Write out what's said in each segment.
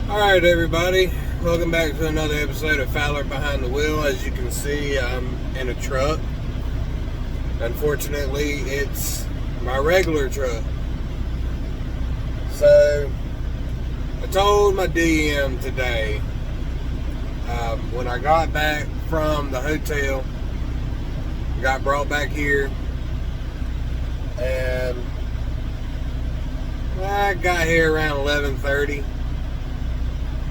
Alright everybody, welcome back to another episode of Fowler Behind the Wheel. As you can see, I'm in a truck. Unfortunately, it's my regular truck. So, I told my DM today, when I got back from the hotel, got brought back here, and I got here around 11:30.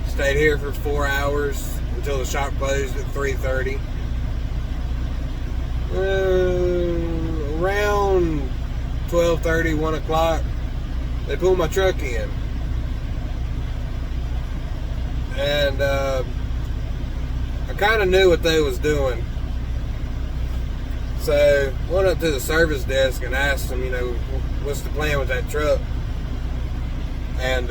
Stayed here for 4 hours until the shop closed at 3:30. Around 12:30, 1 o'clock, they pulled my truck in. And I kind of knew what they was doing. So went up to the service desk and asked them, what's the plan with that truck? And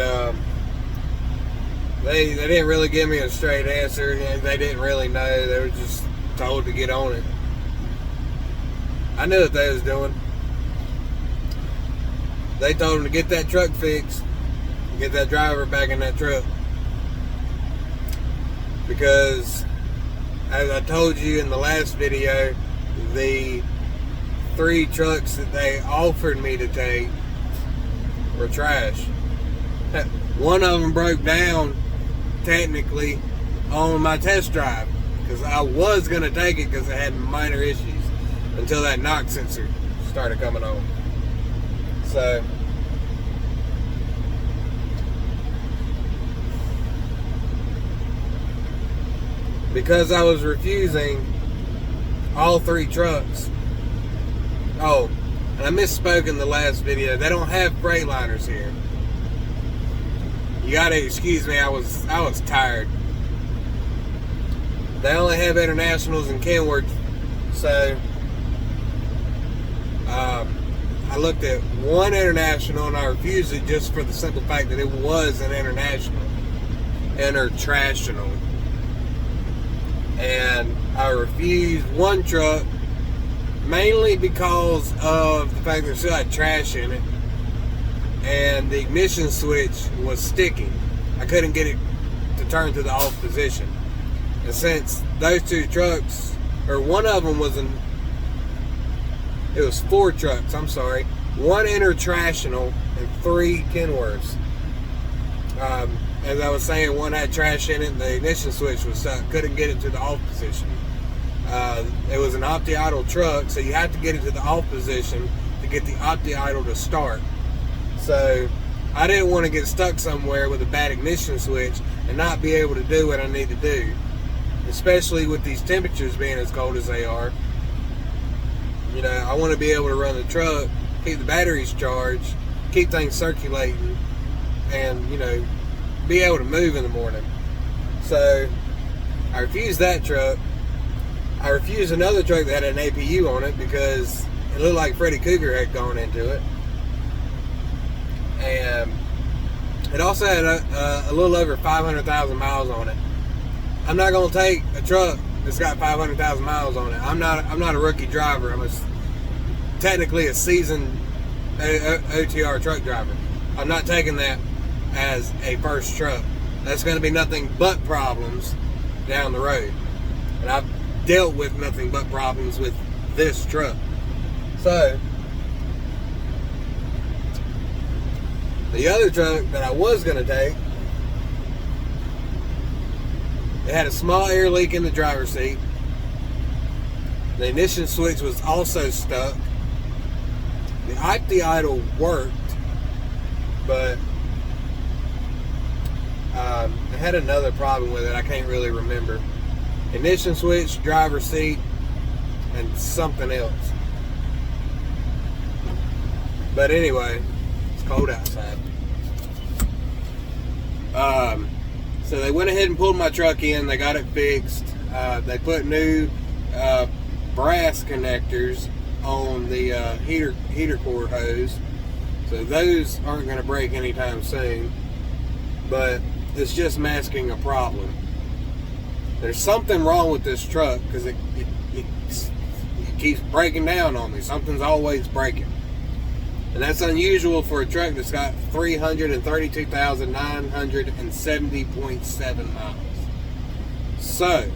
they didn't really give me a straight answer. They didn't really know. They were just told to get on it. I knew what they was doing. They told them to get that truck fixed, get that driver back in that truck. Because, as I told you in the last video, the 3 trucks that they offered me to take were trash. One of them broke down technically on my test drive, because I was going to take it because it had minor issues until that knock sensor started coming on. So because I was refusing all 3 trucks. Oh, and I misspoke in the last video. They don't have Freightliners here. You gotta excuse me, I was tired. They only have Internationals in Kenworth, so I looked at one International and I refused it just for the simple fact that it was an International. International. And I refused one truck mainly because of the fact that it still had trash in it. And the ignition switch was sticking. I couldn't get it to turn to the off position. And since those 2 trucks, or one of them was it was 4 trucks, I'm sorry. 1 International and 3 Kenworths. As I was saying, one had trash in it and the ignition switch was stuck. Couldn't get it to the off position. It was an opti-idle truck, so you have to get it to the off position to get the opti-idle to start. So I didn't want to get stuck somewhere with a bad ignition switch and not be able to do what I need to do, especially with these temperatures being as cold as they are. I want to be able to run the truck, keep the batteries charged, keep things circulating, and be able to move in the morning. So I refused that truck. I refused another truck that had an APU on it because it looked like Freddy Cougar had gone into it. And it also had a little over 500,000 miles on it. I'm not going to take a truck that's got 500,000 miles on it. I'm not a rookie driver. I'm technically a seasoned OTR truck driver. I'm not taking that as a first truck. That's going to be nothing but problems down the road. And I've dealt with nothing but problems with this truck. So the other truck that I was going to take, it had a small air leak in the driver's seat. The ignition switch was also stuck. The opti-idle worked, but it had another problem with it. I can't really remember. Ignition switch, driver's seat, and something else. But anyway, it's cold outside. So they went ahead and pulled my truck in. They got it fixed. They put new brass connectors on the heater core hose, so those aren't going to break anytime soon. But it's just masking a problem. There's something wrong with this truck because it keeps breaking down on me. Something's always breaking. And that's unusual for a truck that's got 332,970.7 miles. So,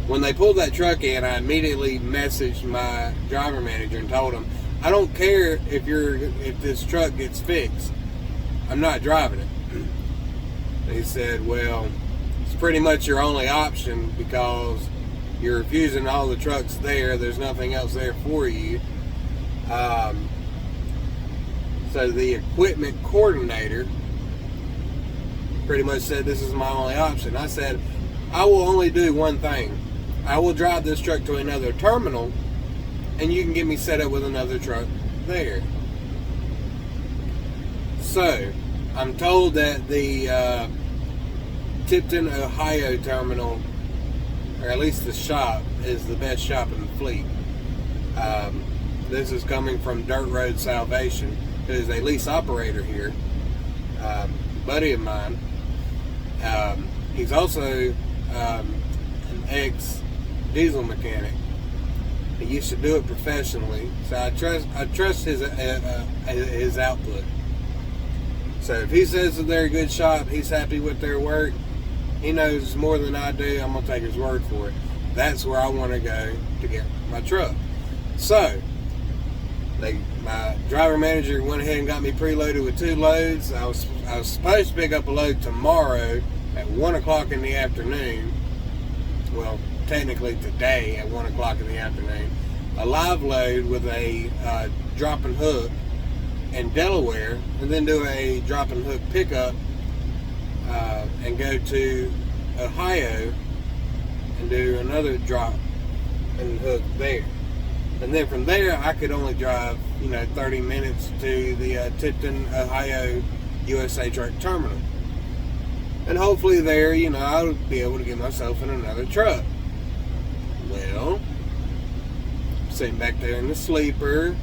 when they pulled that truck in, I immediately messaged my driver manager and told him, I don't care if this truck gets fixed. I'm not driving it. And he said, well, it's pretty much your only option because you're refusing all the trucks there. There's nothing else there for you. So the equipment coordinator pretty much said this is my only option. I said, I will only do one thing. I will drive this truck to another terminal and you can get me set up with another truck there. So, I'm told that the Tipton, Ohio terminal, or at least the shop, is the best shop in the fleet. This is coming from Dirt Road Salvation, who is a lease operator here, buddy of mine. He's also an ex-diesel mechanic. He used to do it professionally, so I trust his output. So if he says that they're a good shop, he's happy with their work, he knows more than I do, I'm going to take his word for it. That's where I want to go to get my truck. So, my driver manager went ahead and got me preloaded with 2 loads. I was supposed to pick up a load tomorrow at 1 o'clock in the afternoon. Well, technically today at 1 o'clock in the afternoon. A live load with a drop and hook in Delaware, and then do a drop and hook pickup and go to Ohio and do another drop and hook there. And then from there, I could only drive, 30 minutes to the Tipton, Ohio USA Truck Terminal. And hopefully there, I'll be able to get myself in another truck. Well, sitting back there in the sleeper,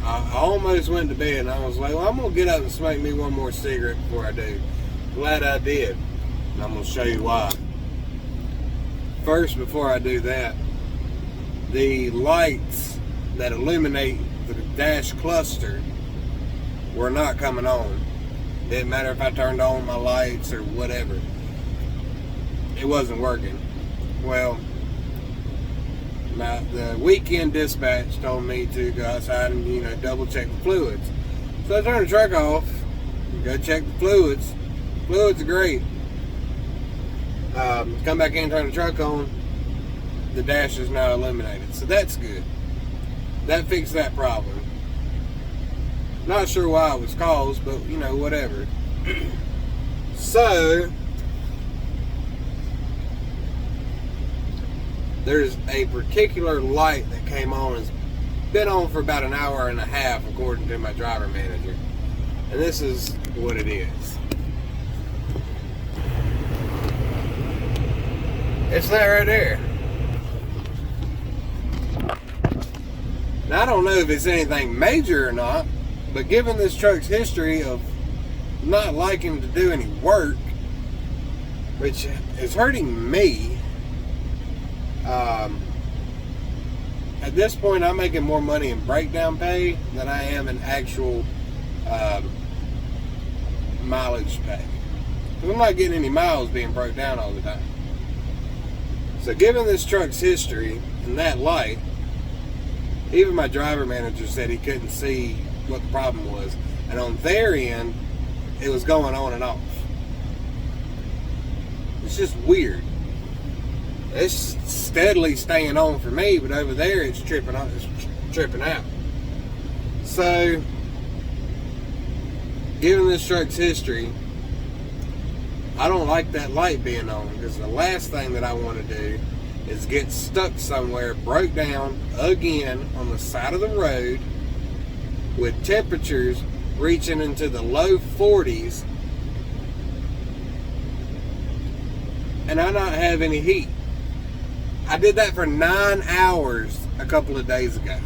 I almost went to bed and I was like, well, I'm going to get up and smoke me one more cigarette before I do. Glad I did. And I'm going to show you why. First, before I do that, the lights that illuminate the dash cluster were not coming on. Didn't matter if I turned on my lights or whatever. It wasn't working. Well, the weekend dispatch told me to go outside and, double check the fluids. So I turned the truck off, go check the fluids. Fluids are great. Come back in, turn the truck on, the dash is now illuminated. So that's good. That fixed that problem. Not sure why it was caused, but whatever. So there's a particular light that came on, it's been on for about an hour and a half according to my driver manager. And this is what it is. It's that right there. Now I don't know if it's anything major or not, but given this truck's history of not liking to do any work, which is hurting me, at this point I'm making more money in breakdown pay than I am in actual mileage pay. Because I'm not getting any miles being broke down all the time. So given this truck's history and that light, even my driver manager said he couldn't see what the problem was. And on their end, it was going on and off. It's just weird. It's steadily staying on for me, but over there it's tripping out. So, given this truck's history, I don't like that light being on, because the last thing that I want to do is get stuck somewhere, broke down again on the side of the road with temperatures reaching into the low 40s and I not have any heat. I did that for 9 hours a couple of days ago.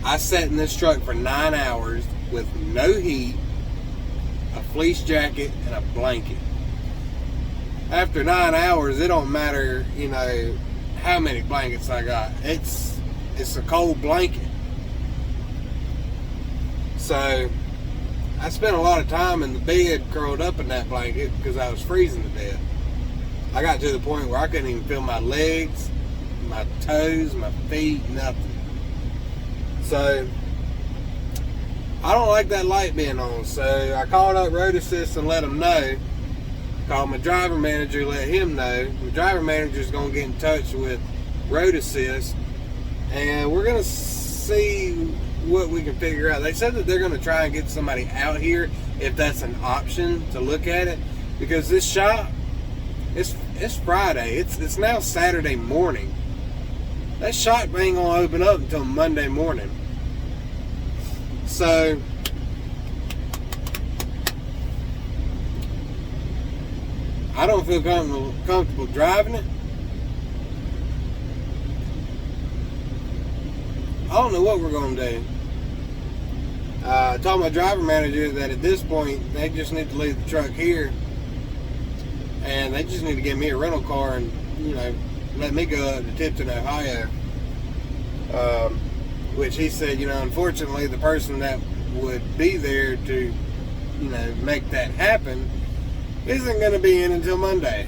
I sat in this truck for 9 hours with no heat, a fleece jacket, and a blanket. after 9 hours, it don't matter, you know, how many blankets I got. It's a cold blanket. So I spent a lot of time in the bed curled up in that blanket because I was freezing to death. I got to the point where I couldn't even feel my legs, my toes, my feet, nothing. So I don't like that light being on. So I called up Road Assist and let them know. Called my driver manager, let him know. The driver manager is going to get in touch with Road Assist, and we're going to see what we can figure out. They said that they're going to try and get somebody out here if that's an option to look at it, because this shop, it's Friday. It's now Saturday morning. That shop ain't going to open up until Monday morning. So I don't feel comfortable driving it. I don't know what we're going to do. I told my driver manager that at this point, they just need to leave the truck here. And they just need to give me a rental car and, you know, let me go up to Tipton, Ohio. Which he said, you know, unfortunately, the person that would be there to, you know, make that happen isn't going to be in until Monday.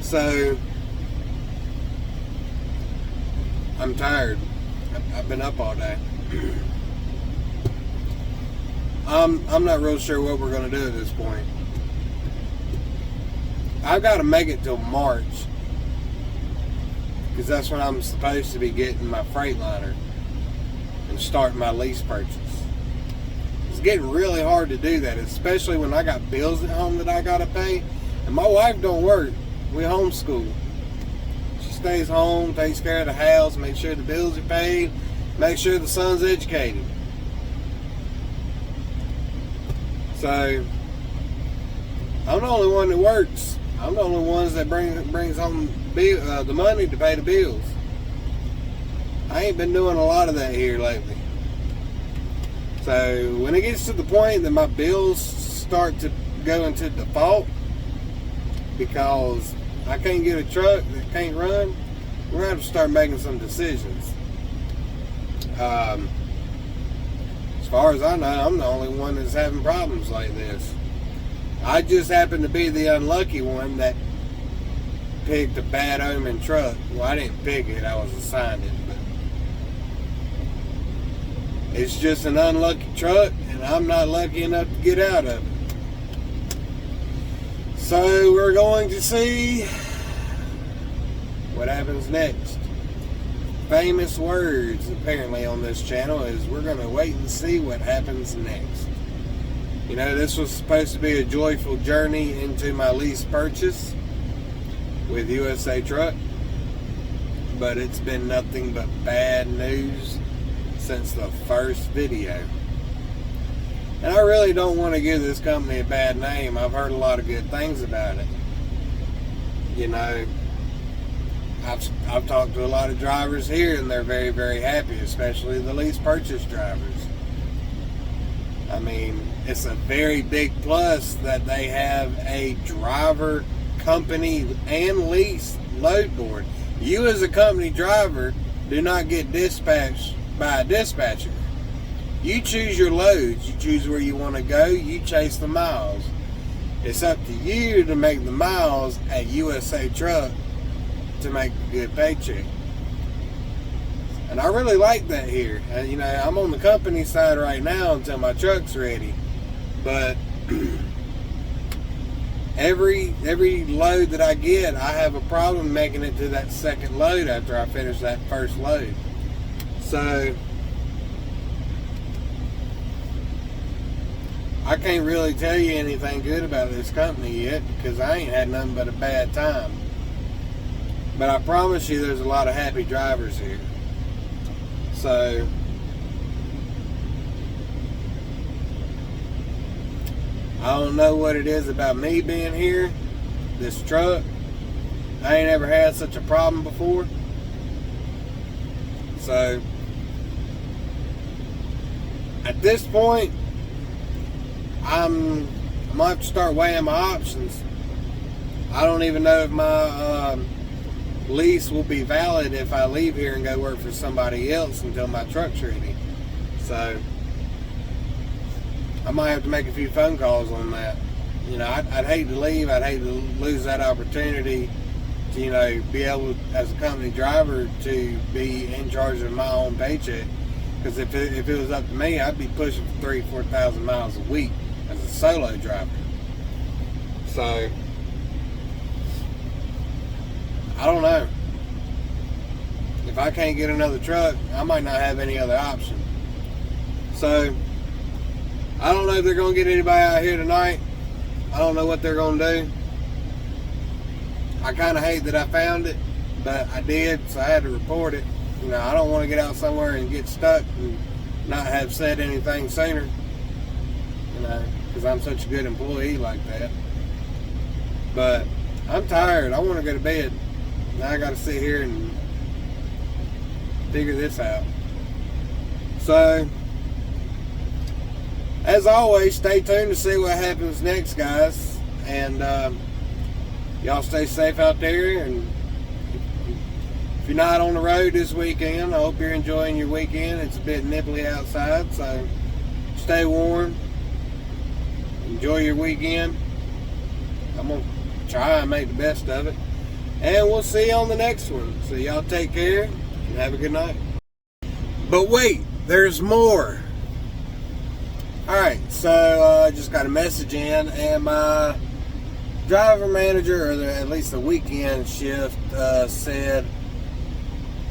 So I'm tired. I've been up all day. I'm not real sure what we're going to do at this point. I've got to make it till March, because that's when I'm supposed to be getting my Freightliner and starting my lease purchase. It's getting really hard to do that, especially when I got bills at home that I got to pay. And my wife don't work. We homeschool. She stays home, takes care of the house, makes sure the bills are paid, makes sure the son's educated. So I'm the only one that works. I'm the only one that brings home the money to pay the bills. I ain't been doing a lot of that here lately. So when it gets to the point that my bills start to go into default because I can't get a truck that can't run, we're going to have to start making some decisions. As far as I know, I'm the only one that's having problems like this. I just happen to be the unlucky one that picked a bad omen truck. Well, I didn't pick it, I was assigned it. But it's just an unlucky truck, and I'm not lucky enough to get out of it. So we're going to see what happens next. Famous words apparently on this channel is we're going to wait and see what happens next. You know, this was supposed to be a joyful journey into my lease purchase with USA Truck, but it's been nothing but bad news since the first video. And I really don't want to give this company a bad name. I've heard a lot of good things about it. You know, I've talked to a lot of drivers here, and they're very, very happy, especially the lease purchase drivers. I mean, it's a very big plus that they have a driver, company, and lease load board. You as a company driver do not get dispatched by a dispatcher. You choose your loads. You choose where you want to go. You chase the miles. It's up to you to make the miles at USA Truck to make a good paycheck. And I really like that here. And, you know, I'm on the company side right now until my truck's ready. But every load that I get, I have a problem making it to that second load after I finish that first load. So I can't really tell you anything good about this company yet because I ain't had nothing but a bad time. But I promise you there's a lot of happy drivers here. So I don't know what it is about me being here, this truck. I ain't ever had such a problem before. So at this point, I'm I'm gonna have to start weighing my options. I don't even know if my lease will be valid if I leave here and go work for somebody else until my truck's ready. So I might have to make a few phone calls on that. You know, I'd hate to leave. I'd hate to lose that opportunity to, you know, be able, as a company driver, to be in charge of my own paycheck. Because if it was up to me, I'd be pushing for 3,000-4,000 miles a week as a solo driver. So I don't know. If I can't get another truck, I might not have any other option. So I don't know if they're going to get anybody out here tonight. I don't know what they're going to do. I kind of hate that I found it, but I did, so I had to report it. You know, I don't want to get out somewhere and get stuck and not have said anything sooner. You know, because I'm such a good employee like that. But I'm tired. I want to go to bed. Now I got to sit here and figure this out. So, as always, stay tuned to see what happens next, guys. And y'all stay safe out there. And if you're not on the road this weekend, I hope you're enjoying your weekend. It's a bit nipply outside, so stay warm. Enjoy your weekend. I'm going to try and make the best of it. And we'll see you on the next one. So y'all take care and have a good night. But wait, there's more. Alright, so I just got a message in, and my driver manager, or at least the weekend shift, said,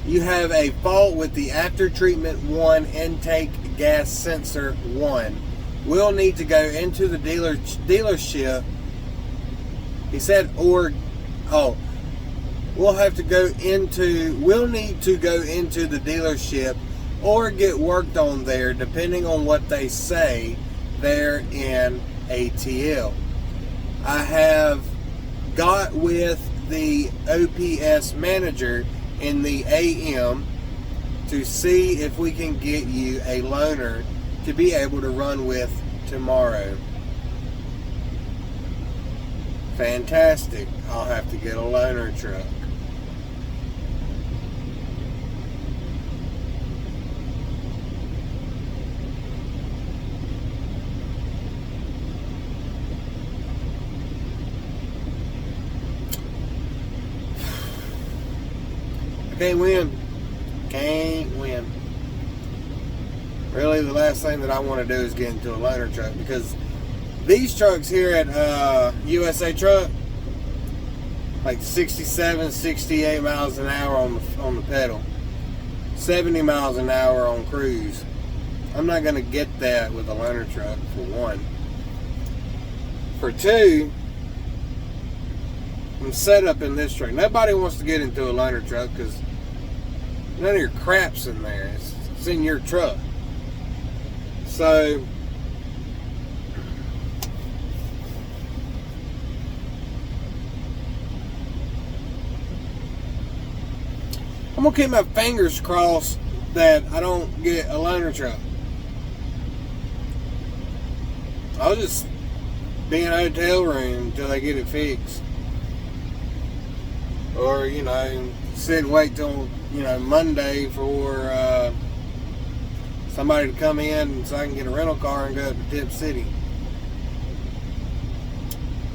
you have a fault with the after treatment 1 intake gas sensor 1. We'll need to go into the dealership. He said, we'll need to go into the dealership or get worked on there, depending on what they say there in ATL. I have got with the OPS manager in the AM to see if we can get you a loaner to be able to run with tomorrow. Fantastic. I'll have to get a loaner truck. Can't win. Really, the last thing that I want to do is get into a loaner truck, because these trucks here at USA Truck, like 67, 68 miles an hour on the pedal, 70 miles an hour on cruise. I'm not going to get that with a loaner truck, for one. For two, I'm set up in this truck. Nobody wants to get into a loaner truck because none of your crap's in there. It's in your truck. So I'm gonna keep my fingers crossed that I don't get a loaner truck. I'll just be in a hotel room until they get it fixed. Or, you know, sit and wait till, you know, Monday for somebody to come in so I can get a rental car and go up to Tip City.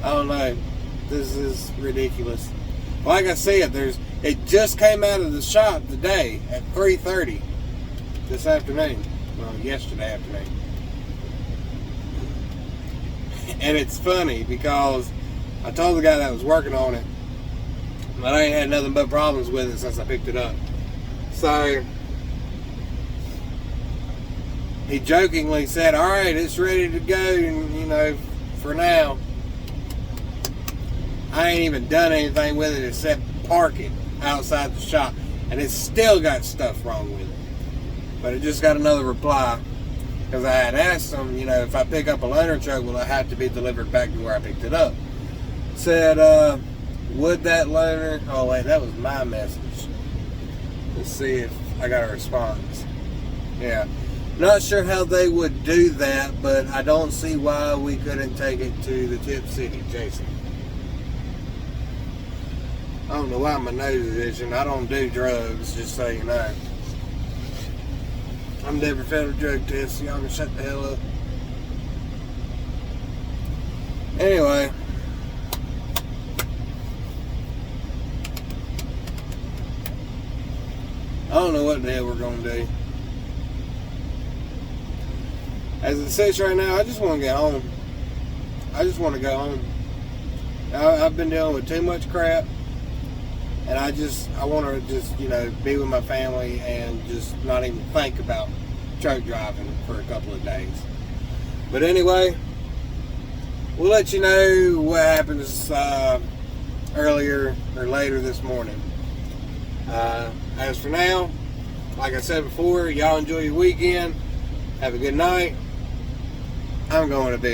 I don't know. This is ridiculous. Like I said, it just came out of the shop today at 3:30 this afternoon. Well, yesterday afternoon. And it's funny because I told the guy that was working on it, but I ain't had nothing but problems with it since I picked it up. So he jokingly said, all right, it's ready to go, and, you know, for now. I ain't even done anything with it except park it outside the shop, and it's still got stuff wrong with it. But it just got another reply, because I had asked him, you know, if I pick up a loaner truck, will it have to be delivered back to where I picked it up? Said, would that loaner, oh wait, that was my message. Let's see if I got a response. Yeah. Not sure how they would do that, but I don't see why we couldn't take it to the Tip City, Jason. I don't know why my nose is itching. I don't do drugs, just so you know. I've never failed a drug test, so y'all can shut the hell up. Anyway. I don't know what the hell we're going to do. As it sits right now, I just want to get home. I just want to go home. I've been dealing with too much crap. And I want to just, be with my family and just not even think about truck driving for a couple of days. But anyway, we'll let you know what happens earlier or later this morning. As for now, like I said before, y'all enjoy your weekend. Have a good night. I'm going to bed.